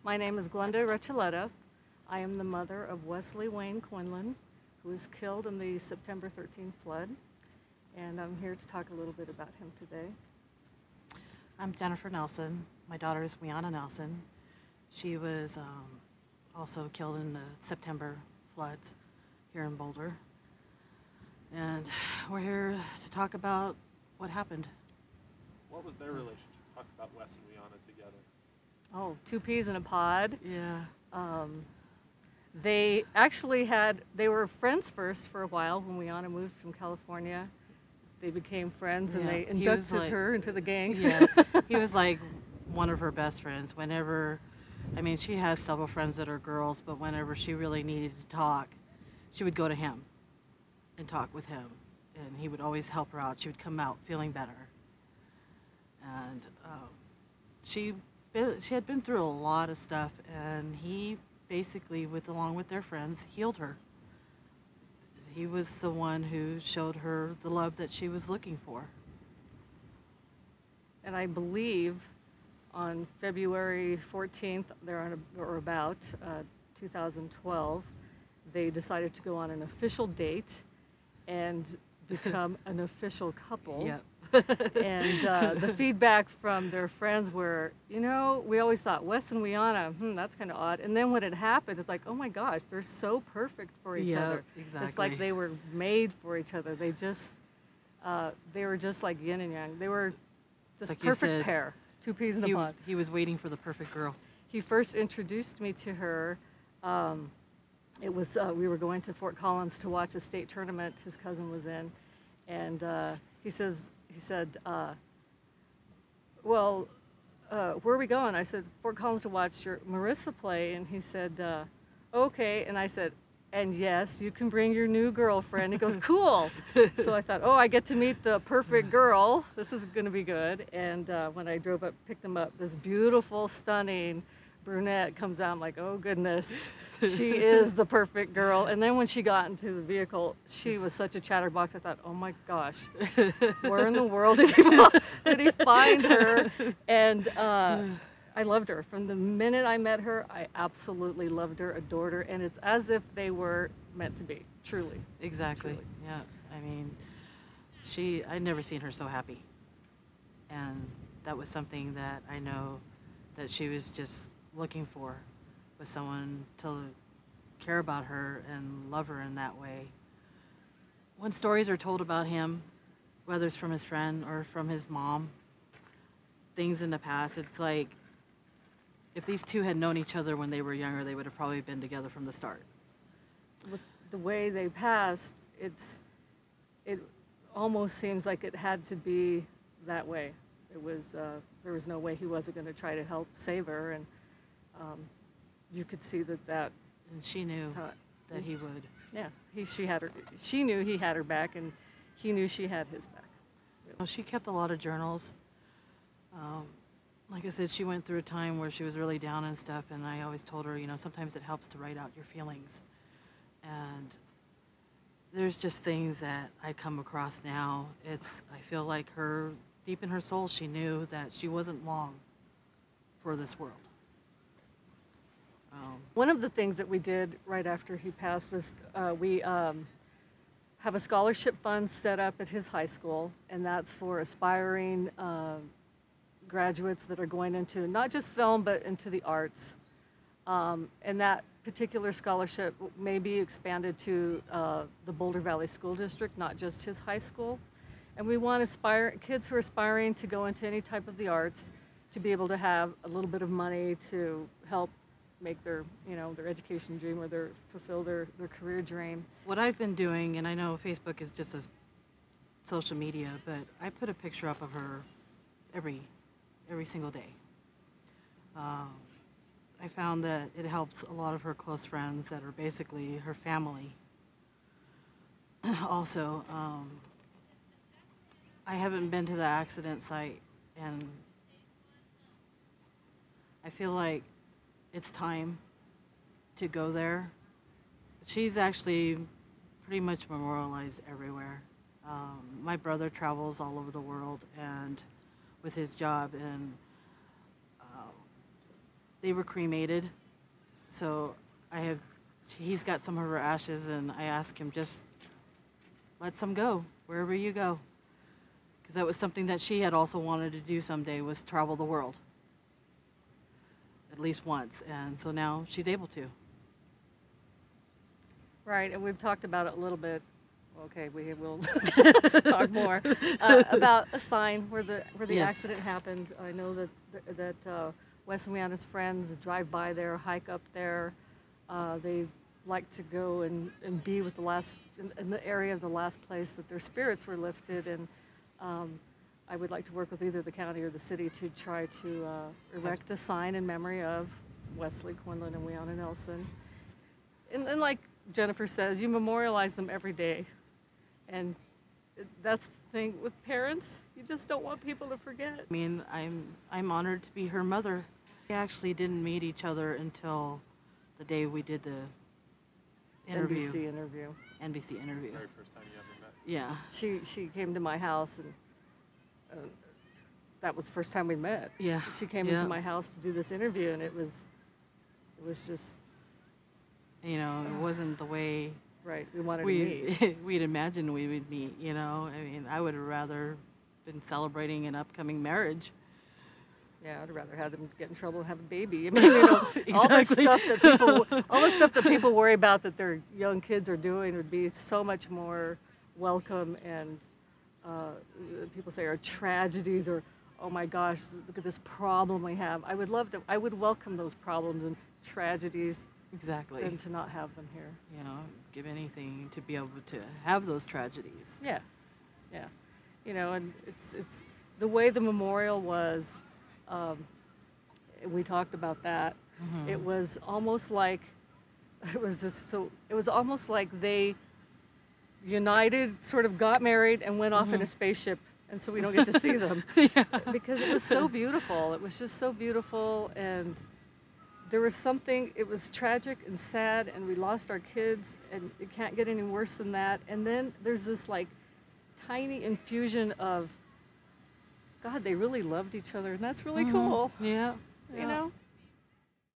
My name is Glenda Aretxuloeta. I am the mother of Wesley Quinlan, who was killed in the September 13th flood. And I'm here to talk a little bit about him today. I'm Jennifer Nelson. My daughter is Wiyanna Nelson. She was also killed in the September floods here in Boulder. And we're here to talk about what happened. What was their relationship? Talk about Wes and Wiyanna together. Oh, two peas in a pod. Yeah. They were friends first for a while when Wiyanna moved from California. They became friends and they inducted her into the gang. Yeah, he was like one of her best friends. She has several friends that are girls, but whenever she really needed to talk, she would go to him and talk with him. And he would always help her out. She would come out feeling better. And she had been through a lot of stuff, and he basically, along with their friends, healed her. He was the one who showed her the love that she was looking for. And I believe on February 14th, or about 2012, they decided to go on an official date and become an official couple. Yep. And the feedback from their friends were, we always thought Wes and Wiyanna, that's kind of odd. And then when it happened, it's like, oh my gosh, they're so perfect for each other. Exactly. It's like they were made for each other. They were just like yin and yang. They were this like perfect pair, two peas in a pod. He was waiting for the perfect girl. He first introduced me to her. It was we were going to Fort Collins to watch a state tournament his cousin was in, and he said, where are we going? I said, Fort Collins to watch your Marissa play. And he said, okay. And I said, and yes, you can bring your new girlfriend. He goes, cool. So I thought, I get to meet the perfect girl. This is going to be good. And when I drove up, picked them up, this beautiful, stunning brunette comes out. I'm like, oh goodness, she is the perfect girl. And then when she got into the vehicle, she was such a chatterbox. I thought, oh my gosh, where in the world did he find her? And I loved her. From the minute I met her, I absolutely loved her, adored her, and it's as if they were meant to be, truly. Exactly, truly. Yeah. I'd never seen her so happy. And that was something that I know that she was just looking for, was someone to care about her and love her in that way. When stories are told about him, whether it's from his friend or from his mom, things in the past, it's like if these two had known each other when they were younger, they would have probably been together from the start. With the way they passed, it almost seems like it had to be that way. It was there was no way he wasn't going to try to help save her, and you could see that. And she knew that he would. Yeah, she had her. She knew he had her back, and he knew she had his back. She kept a lot of journals. Like I said, she went through a time where she was really down and stuff, and I always told her, sometimes it helps to write out your feelings. And there's just things that I come across now. I feel like deep in her soul, she knew that she wasn't long for this world. One of the things that we did right after he passed was we have a scholarship fund set up at his high school, and that's for aspiring graduates that are going into not just film, but into the arts. And that particular scholarship may be expanded to the Boulder Valley School District, not just his high school. And we want kids who are aspiring to go into any type of the arts to be able to have a little bit of money to help make their education dream or fulfill their career dream. What I've been doing, and I know Facebook is just a social media, but I put a picture up of her every single day. I found that it helps a lot of her close friends that are basically her family. Also, I haven't been to the accident site, and I feel like it's time to go there. She's actually pretty much memorialized everywhere. My brother travels all over the world and with his job, and they were cremated. So he's got some of her ashes, and I asked him, just let some go, wherever you go. Because that was something that she had also wanted to do someday, was travel the world. At least once, and so now she's able to. Right, and we've talked about it a little bit. Okay, we will talk more about a sign where the Yes. accident happened. I know that Wes and Wiyanna's friends drive by there, hike up there. They like to go and be with in the area of the last place that their spirits were lifted. And I would like to work with either the county or the city to try to erect a sign in memory of Wesley Quinlan and Wiyanna Nelson. And like Jennifer says, you memorialize them every day. And that's the thing with parents. You just don't want people to forget. I mean, I'm honored to be her mother. We actually didn't meet each other until the day we did the interview. NBC interview. NBC interview. Very first time you ever met. Yeah. She came to my house, and that was the first time we met. Yeah. She came into my house to do this interview, and it was just, You know, it wasn't the way right. We wanted to meet. we'd imagined we would meet, you know. I mean, I would have rather been celebrating an upcoming marriage. Yeah, I'd rather have them get in trouble and have a baby. I mean, you know, Exactly. all the stuff that people worry about that their young kids are doing would be so much more welcome, and people say are tragedies, or oh my gosh, look at this problem we have. I would welcome those problems and tragedies Exactly. than to not have them here. You know, give anything to be able to have those tragedies. Yeah, yeah, you know, and it's the way the memorial was. We talked about that. Mm-hmm. It was almost like it was almost like they united, sort of got married, and went off in a spaceship, and so we don't get to see them. Yeah. Because it was so beautiful. It was just so beautiful, and there was something. It was tragic and sad, and we lost our kids, and it can't get any worse than that. And then there's this like tiny infusion of, God, they really loved each other, and that's really cool. Yeah. You know?